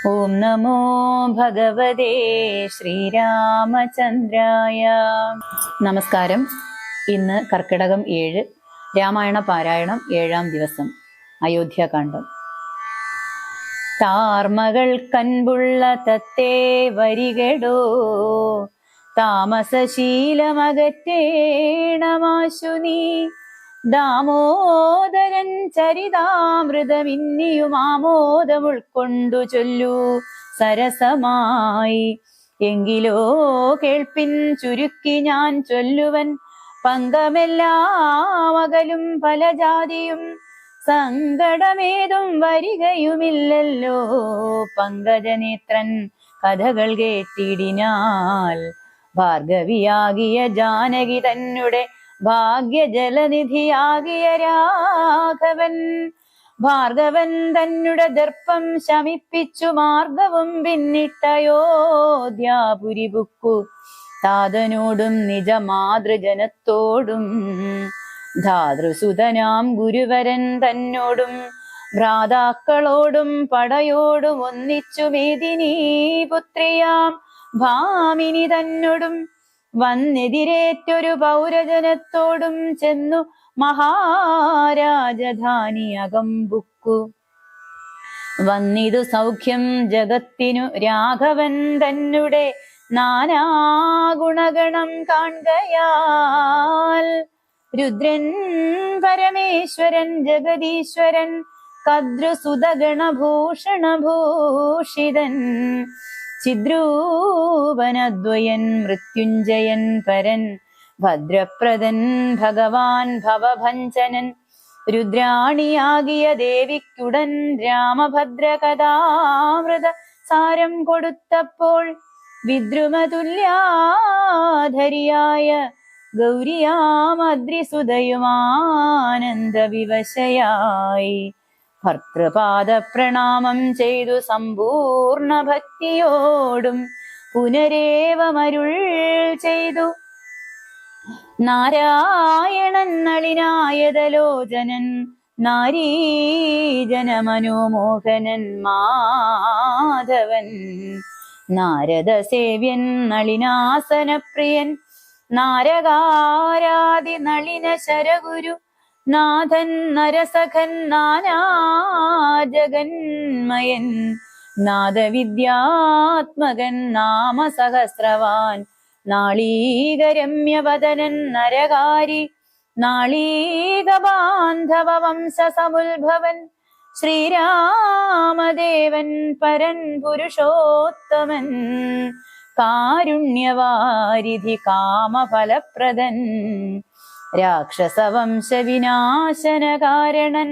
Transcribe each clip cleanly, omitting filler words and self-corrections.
ഓം നമോ ഭഗവതേ ശ്രീരാമചന്ദ്രായ. നമസ്കാരം. ഇന്ന് കർക്കിടകം 7, രാമായണ പാരായണം 7-ാം ദിവസം. അയോധ്യാകാന്ഡം. താർമകൾ കൻപുള്ള തത്തേ വരികടോ, താമസശീലമകറ്റേണമാശു നീ. ദാമോദരൻ ചരിതാമൃതമിന്നിയും ആമോദം ഉൾക്കൊണ്ടു ചൊല്ലൂ സരസമായി. എങ്കിലോ കേൾപ്പിൻ ചുരുക്കി ഞാൻ ചൊല്ലുവൻ, പങ്കമെല്ലാം അകലും പല ജാതിയും സങ്കടമേതും വരികയുമില്ലല്ലോ. പങ്കജനേത്രൻ കഥകൾ കേട്ടിടിനാൽ, ഭാർഗവിയാകിയ ജാനകി തന്നെ ഭാഗ്യജലനിധിയാകിയ രാഘവൻ. ഭാർഗവൻ തന്നെ ദർപ്പം ശമിപ്പിച്ചു മാർഗവും പിന്നിട്ടയോധ്യാപുരി ബുക്കു. താതനോടും നിജ മാതൃജനത്തോടും ധാതൃസുതനാം ഗുരുവരൻ തന്നോടും ഭ്രാതാക്കളോടും പടയോടും ഒന്നിച്ചു മേദിനീ പുത്രിയാം ഭാമിനി തന്നോടും വന്നെതിരേറ്റൊരു പൗരജനത്തോടും ചെന്നു മഹാരാജധാനി അകമ്പുക്കു. വന്നിതു സൗഖ്യം ജഗത്തിനു രാഘവൻ തന്നെ നാനാഗുണഗണം കാൺകയാൽ. രുദ്രൻ പരമേശ്വരൻ ജഗദീശ്വരൻ കദ്രുസുതഗണഭൂഷണഭൂഷിതൻ ചിദ്രൂപനദ്വയൻ മൃത്യുഞ്ജയൻ പരൻ ഭദ്രപ്രദൻ ഭഗവാൻ ഭവഭഞ്ജനൻ. രുദ്രാണിയാകിയ ദേവിക്കുടൻ രാമഭദ്ര കഥാമൃത സാരം കൊടുത്തപ്പോൾ വിദ്രുമതുല്യാധരിയായ ഗൗരിയാമദ്രിസുതയുമാനന്ദ വിവശയായി ഭർത്തൃപാദ പ്രണാമം ചെയ്തു സമ്പൂർണ ഭക്തിയോടും പുനരേവമരുൾ ചെയ്തു. നാരായണൻ നളിനായതലോചനൻ നാരീജന മനോമോഹനൻ മാധവൻ. നാരദ സേവ്യൻ നളിനാസനപ്രിയൻ നാരകാരാദി നളിന ശരഗുരു നാഥൻ നരസഖൻ നാനാജഗന്മയൻ നാദവിദ്യാത്മകൻ നാമസഹസ്രവാൻ നാളീകരമ്യവദനൻ നരകാരി നാളീകബാന്ധവ വംശസമുത്ഭവൻ ശ്രീരാമദേവൻ പരൻ പുരുഷോത്തമൻ കാരുണ്യവാരിധി കാമഫലപ്രദൻ രാക്ഷസവംശവിനാശന കാരണൻ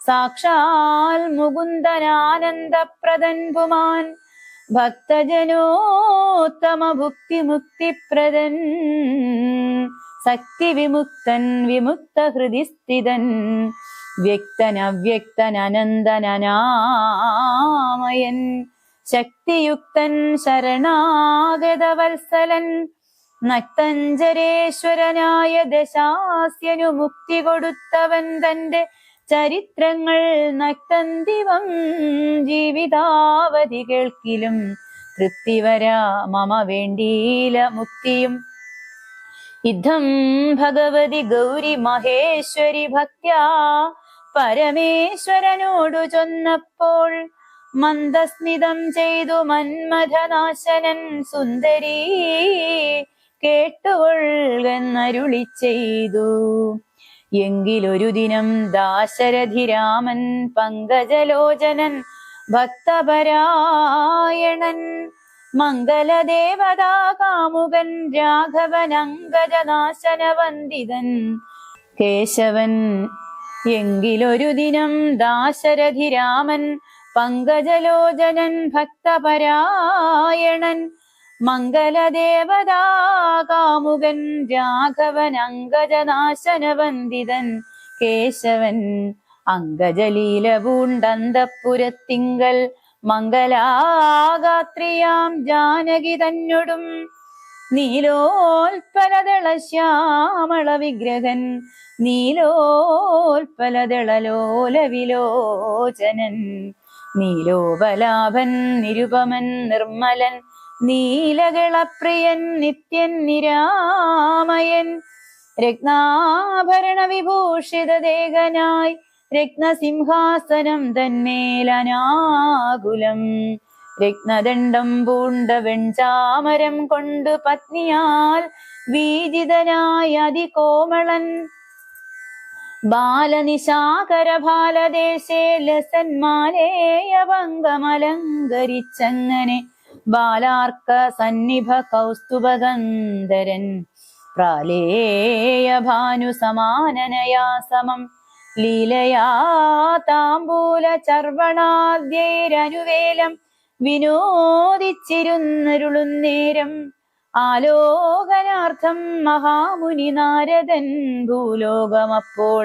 സാക്ഷാൽ മുകുന്ദനാനന്ദപ്രദൻ പുമാൻ ഭക്തജനോത്തമ ഭുക്തിമുക്തിപ്രദൻ ശക്തി വിമുക്തൻ വിമുക്ത ഹൃദി സ്ഥിതൻ വ്യക്തൻ അവ്യക്തൻ അനന്തനാമയൻ ശക്തിയുക്തൻ ശരണാഗതവത്സലൻ നക്തഞ്ജരേശ്വരനായ ദശാസ്യനു മുക്തി കൊടുത്തവൻ തന്റെ ചരിത്രങ്ങൾ നക്തന്തിവം ജീവിതാവധി കേൾക്കിലും തൃപ്തിവരാ മമ വേണ്ടീല മുക്തിയും. ഇദ്ധം ഭഗവതി ഗൗരി മഹേശ്വരി ഭക്ത്യാ പരമേശ്വരനോടു ചൊന്നപ്പോൾ മന്ദസ്മിതം ചെയ്തു മന്മഥനാശനൻ സുന്ദരീ കേട്ടുകൊള്ളുന്നരുളി ചെയ്തു. എങ്കിലൊരു ദിനം ദാശരഥിരാമൻ പങ്കജലോചനൻ ഭക്തപരായണൻ മംഗലദേവതാ കാമുകൻ രാഘവൻ അങ്കജനാശന വന്ദിതൻ കേശവൻ. എങ്കിലൊരു ദിനം ദാശരഥിരാമൻ പങ്കജലോചനൻ ഭക്തപരായണൻ മംഗലദേവതാ കാമുകൻ രാഘവൻ അങ്കജനാശന വന്ദിതൻ കേശവൻ. അങ്കജലീല പൂണ്ടന്തപുരത്തിങ്കൽ മംഗലാഗാത്രിയാം ജാനകി തന്നോടും നീലോൽപലദള ശ്യാമള വിഗ്രഹൻ നീലോൽപലദളലോല വിലോചനൻ നീലോപലാഭൻ നിരുപമൻ നിർമ്മലൻ നീലകളപ്രിയൻ നിത്യൻ നിരാമയൻ രത്നാഭരണ വിഭൂഷിത ദേഹനായി രത്നസിംഹാസനം തന്മേലനാകുലം രത്നദണ്ഡം പൂണ്ട വെൺചാമരം കൊണ്ട് പത്നിയാൽ വീജിതനായ അതികോമളൻ ബാലനിശാകര ബാലദേശേ ലസന്മാലേയഭംഗമലങ്കരിച്ചങ്ങനെ ബാലാർക്ക സന്നിഭ കൗസ്തുഭഗന്ധരൻ പ്രാലേയ ഭാനു സമാനനയാ സമം ലീലയാ താംബൂല ചർവണാദ്യൈരനുവേലം വിനോദിച്ചിരുന്നരുളുന്നേരം ആലോകനാർത്ഥം മഹാമുനി നാരദൻ ഭൂലോകമപ്പോൾ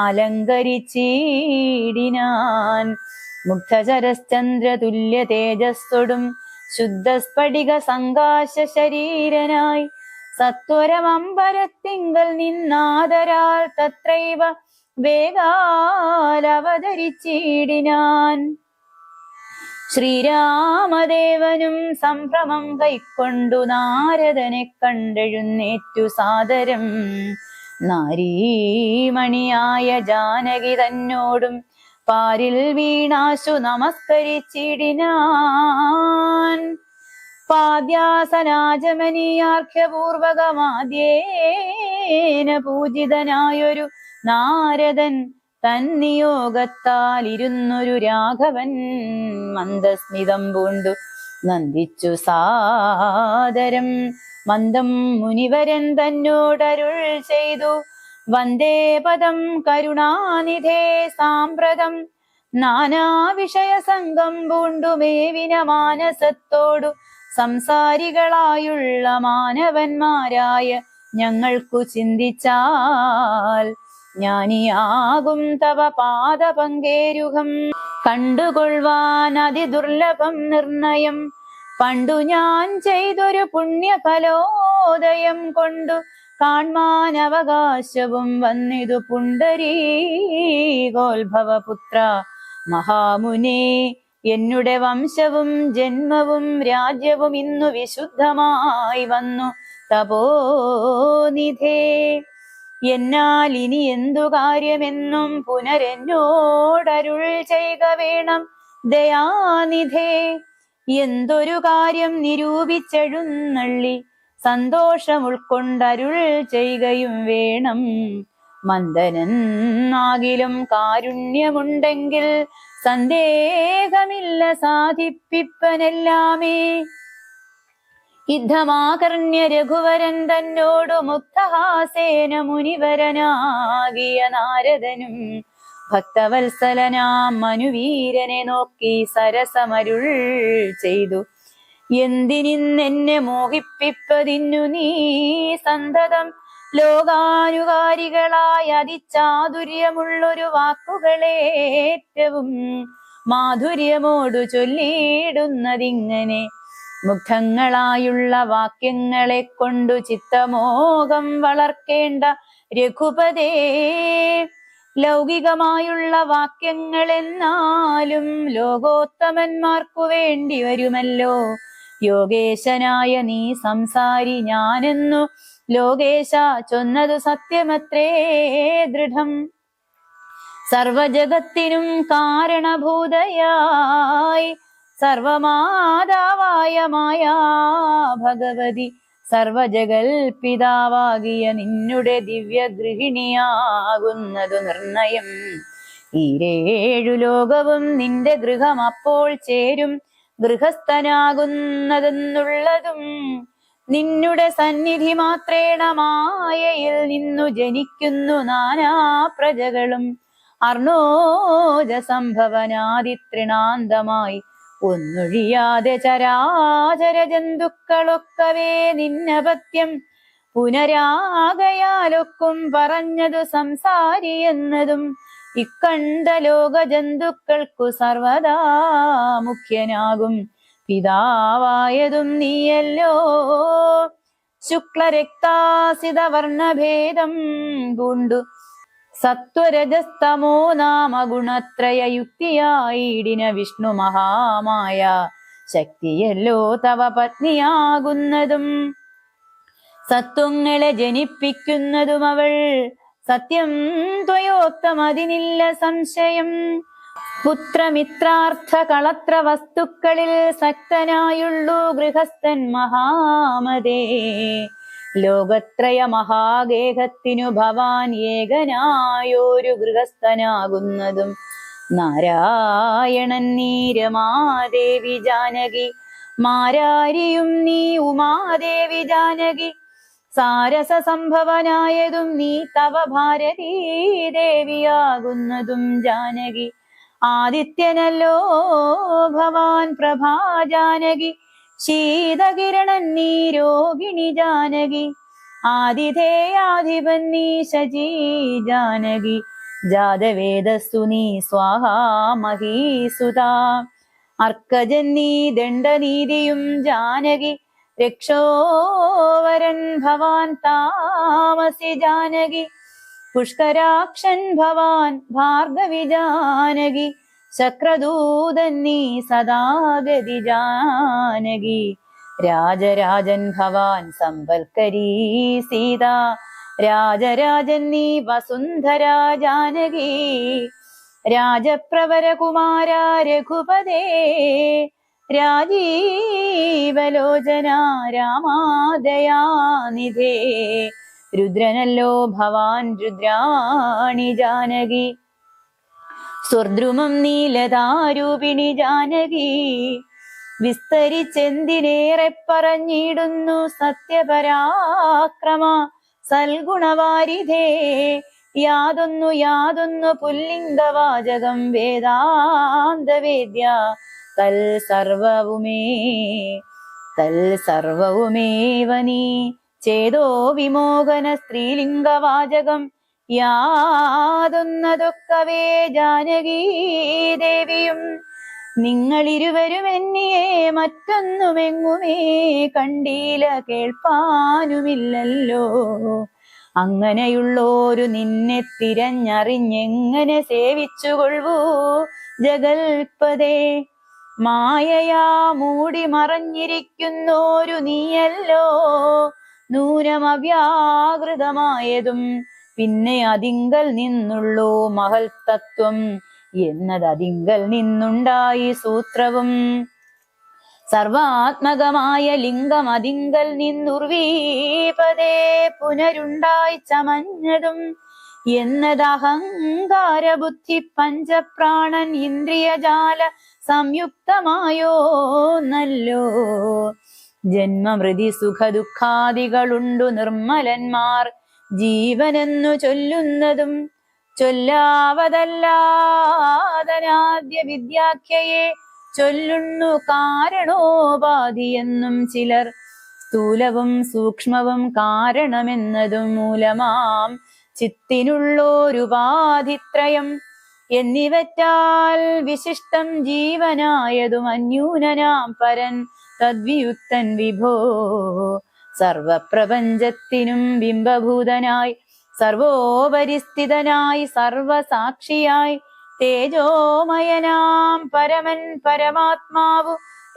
അലങ്കരിച്ചിടിനാൻ മുഗ്ധചരശ്ചന്ദ്ര തുല്യ തേജസ്സൊടും ശുദ്ധസ്ഫടിക സങ്കാശ ശരീരനായി സത്വരമമ്പരത്തിങ്കൽ നിന്നാദരാൽ തത്രൈവ വേഗാലവതരിച്ചിടിനാൻ ശ്രീരാമദേവനും സംഭ്രമം കൈക്കൊണ്ടു നാരദനെ കണ്ടെഴുന്നേറ്റു സാദരം നാരീമണിയായ ജാനകി തന്നോടും പാരിൽ വീണാശു നമസ്കരിച്ചിടിനാൻ പാദ്യാസനാജമനീയാർഘ്യപൂർവകമാദ്യേന പൂജിതനായൊരു നാരദൻ തന്നിയോഗത്താൽ ഇരുന്നൊരു രാഘവൻ മന്ദസ്മിതം പൂണ്ടു നന്ദിച്ചു സാദരം മന്ദം മുനിവരൻ തന്നോടരുൾ ചെയ്തു വന്ദേ പദം കരുണാനിധേ സാമ്പ്രതം നാനാവിഷയ സംഘം പൂണ്ടുമേവിന മാനസത്തോടു സംസാരികളായുള്ള മാനവന്മാരായ ഞങ്ങൾക്കു ചിന്തിച്ചാൽ ജ്ഞാനിയാകും തവ പാദപങ്കേരുഹം കണ്ടുകൊള്ളുവാൻ അതിദുർലഭം നിർണയം പണ്ടു ഞാൻ ചെയ്തൊരു പുണ്യഫലോദയം കൊണ്ടു കാൺമാൻ അവകാശവും വന്നിതു പുണ്ടരീകോത്ഭവപുത്ര മഹാമുനേ എന്നുടെ വംശവും ജന്മവും രാജ്യവും ഇന്നു വിശുദ്ധമായി വന്നു തപോനിധേ എന്നാൽ ഇനി എന്തു കാര്യമെന്നും പുനരെന്നോടരുൾ ചെയ്യുക വേണം ദയാനിധേ എന്തൊരു കാര്യം നിരൂപിച്ചെഴുന്നള്ളി സന്തോഷം ഉൾക്കൊണ്ടരുൾ ചെയ്യുകയും വേണം മന്ദനൻ ആകിലും കാരുണ്യമുണ്ടെങ്കിൽ സന്ദേഹമില്ല സാധിപ്പിപ്പനെല്ലാമേ യുദ്ധമാകർണ്യ രഘുവരൻ തന്നോടു മുക്തഹാസേന മുനിവരനാകിയ നാരദനും ഭക്തവത്സലനാം മനുവീരനെ നോക്കി സരസമരുൾ ചെയ്തു എന്തിനിന്നെന്നെ മോഹിപ്പിപ്പതിന്നു നീ സന്തതം ലോകാനുകാരികളായ അതിചാതുര്യമുള്ളൊരു വാക്കുകളേറ്റവും മാധുര്യമോടു ചൊല്ലിയിടുന്നതിങ്ങനെ മുഗ്ധങ്ങളായുള്ള വാക്യങ്ങളെ കൊണ്ടു ചിത്തമോഹം വളർക്കേണ്ട രഘുപതേ ലൗകികമായുള്ള വാക്യങ്ങൾ എന്നാലും ലോകോത്തമന്മാർക്കു വേണ്ടി വരുമല്ലോ യോഗേശനായ നീ സംസാരി ഞാനെന്നു ലോകേശ ചൊന്നതു സത്യമത്രേ ദൃഢം സർവജഗത്തിനും കാരണഭൂതയായി സർവമാതാവായ മായാ ഭഗവതി സർവജഗൽപിതാവാകിയ നിന്നുടെ ദിവ്യഗൃഹിണിയാകുന്നതു നിർണയം ഈരേഴു ലോകവും നിന്റെ ഗൃഹം അപ്പോൾ ചേരും ഗൃഹസ്ഥനാകുന്നതെന്നുള്ളതും നിന്നുടെ സന്നിധി മാത്രേണ മായയിൽ നിന്നു ജനിക്കുന്നു നാനാ പ്രജകളും അർണോജ സംഭവനാദിത്രിണാന്തമായി ഒന്നൊഴിയാതെ ചരാചര ജന്തുക്കളൊക്കവേ നിന്നപത്യം പുനരാകയാലൊക്കും പറഞ്ഞതു സംസാരി എന്നതും ഇക്കണ്ട ലോക ജന്തുക്കൾക്കു സർവദാ മുഖ്യനാകും പിതാവായതും നീയല്ലോ ശുക്ലരക്താസിത വർണ്ണഭേദം പൂണ്ടു സത്വരജസ്തമോ നാമ ഗുണത്രയയുക്തിയായിടിന വിഷ്ണു മഹാമായ ശക്തിയല്ലോ തവ പത്നിയാകുന്നതും സത്വങ്ങളെ ജനിപ്പിക്കുന്നതും അവൾ സത്യം ത്വയോക്തം അതിനില്ല സംശയം. പുത്രമിത്രാർത്ഥ കളത്ര വസ്തുക്കളിൽ സക്തനായുള്ളൂ ഗൃഹസ്ഥൻ മഹാമതേ. ലോകത്രയ മഹാഗേഹത്തിനു ഭവാൻ ഏകനായൊരു ഗൃഹസ്ഥനാകുന്നതും നാരായണൻ നീ രമാദേവി ജാനകി മാരാരിയും നീ ഉമാദേവി ജാനകി സാരസ സംഭവനായതും നീ തവ ഭാരതീ ദേവിയാകുന്നതും ജാനകി. ആദിത്യനല്ലോ ഭവാൻ പ്രഭാ ജാനകി ശീതകിരണൻ നീ രോഹിണി ജാനകി ആതിഥേയാധിപൻ നീ ശചീ ജാനകി ജാതവേദസ്സു നീ സ്വാഹാ മഹീസുതാ. അർക്കജൻ നീ ദണ്ഡനീതിയും ജാനകി രക്ഷോവരൻ ഭവാൻ താമസി ജാനകി പുഷ്കരാക്ഷൻ ഭവാൻ ഭാർഗവി ജാനകി ചക്രദൂതൻ നീ സദാഗതി ജാനകി രാജരാജൻ ഭവാൻ സമ്പൽക്കരീ സീത രാജരാജൻ നീ വസുന്ധര ജാനകി രാജപ്രവരകുമാര രഘുപതേ രാജീവലോചന രാമാദയാനിധേ. രുദ്രനല്ലോ ഭവാൻ രുദ്രാണി ജാനകി സ്വർദ്രുമം നീലതാരൂപിണി ജാനകി വിസ്തരിച്ചെന്തിനേറെ പറഞ്ഞിടുന്നു സത്യപരാക്രമ സൽഗുണവാരിധേ. യാതൊന്നു പുല്ലിംഗവാചകം വേദാന്തവേദ്യ തൽ സർവവുമേവ നീ ചേതോ വിമോഹന സ്ത്രീലിംഗവാചകം യാതൊന്നതൊക്കവേ ജാനകീ ദേവിയും. നിങ്ങളിരുവരും എന്നിയെ മറ്റൊന്നുമെങ്ങുമേ കണ്ടീല കേൾപ്പാനുമില്ലല്ലോ. അങ്ങനെയുള്ളോരു നിന്നെ തിരഞ്ഞറിഞ്ഞെങ്ങനെ സേവിച്ചുകൊള്ളൂ ജഗൽപദേ. മായയാ മൂടി മറഞ്ഞിരിക്കുന്നോരു നീയല്ലോ നൂനമവ്യാകൃതമായതും പിന്നെ അതിങ്കൽ നിന്നുള്ളൂ മഹൽ തത്വം എന്നതതിങ്കൽ നിന്നുണ്ടായി സൂത്രവും. സർവാത്മകമായ ലിംഗം അതിങ്കൽ നിന്നുർവീപതേ പുനരുണ്ടായി ചമഞ്ഞതും എന്നതഹങ്കാര ബുദ്ധി പഞ്ചപ്രാണൻ ഇന്ദ്രിയജാല സംയുക്തമായോ നല്ലോ. ജന്മമൃതി സുഖദുഃഖാദികളുണ്ടു നിർമ്മലന്മാർ ജീവനെന്നു ചൊല്ലുന്നതും ചൊല്ലാവതല്ലാതനാദ്യ വിദ്യാഖ്യയെ ചൊല്ലുന്നു കാരണോപാധിയെന്നും ചിലർ. സ്ഥൂലവും സൂക്ഷ്മവും കാരണമെന്നതും മൂലമാം ചിത്തിനുള്ളോരുപാധിത്രയം എന്നിവറ്റാൽ വിശിഷ്ടം ജീവനായതും അന്യൂനനാം പരൻ തദ്വിയുക്തൻ വിഭോ. സർവപ്രപഞ്ചത്തിനും ബിംബഭൂതനായി സർവോപരിസ്ഥിതനായി സർവസാക്ഷിയായി തേജോമയനാം പരമൻ പരമാത്മാവു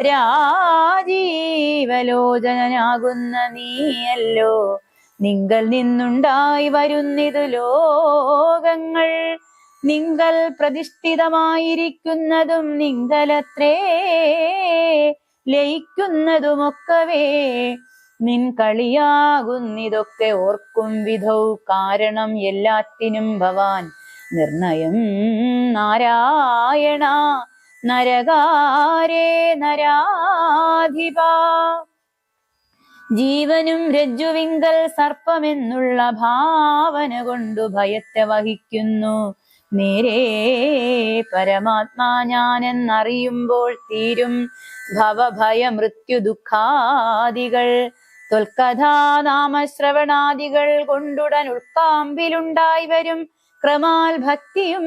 രാജീവലോചനാകുന്ന നീയല്ലോ. നിങ്കൽ നിന്നുണ്ടായി വരുന്നിതു ലോകങ്ങൾ നിങ്കൽ പ്രതിഷ്ഠിതമായിരിക്കുന്നതും നിങ്കലത്രേ ലയിക്കുന്നതുമൊക്കവേ. നിൻ കളിയാകുന്നിതൊക്കെ ഓർക്കും വിധൗ കാരണം എല്ലാറ്റിനും ഭവാൻ നിർണയം നാരായണ നരകാരേ നരാധിപ. ജീവനും രജ്ജുവിങ്കൽ സർപ്പമെന്നുള്ള ഭാവന കൊണ്ടു ഭയത്തെ വഹിക്കുന്നു. നേരേ പരമാത്മാ ഞാനെന്നറിയുമ്പോൾ തീരും ഭവഭയ മൃത്യു ദുഃഖാദികൾ. ത്വൽക്കഥാനാമശ്രവണാദികൾ കൊണ്ടുടൻ ഉൾക്കാമ്പിലുണ്ടായി വരും ക്രമാൽ ഭക്തിയും.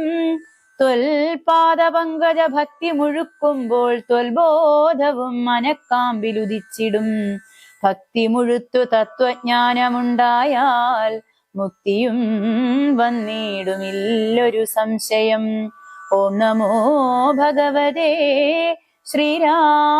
ത്വൽപാദപങ്കജ ഭക്തി മുഴുക്കുമ്പോൾ ത്വൽബോധവും മനക്കാമ്പിലുദിച്ചിടും. ഭക്തി മുഴുത്തു തത്വജ്ഞാനമുണ്ടായാൽ മുക്തിയും വന്നിടുമില്ലൊരു സംശയം. ഓം നമോ ഭഗവതേ ശ്രീരാമചന്ദ്രായ.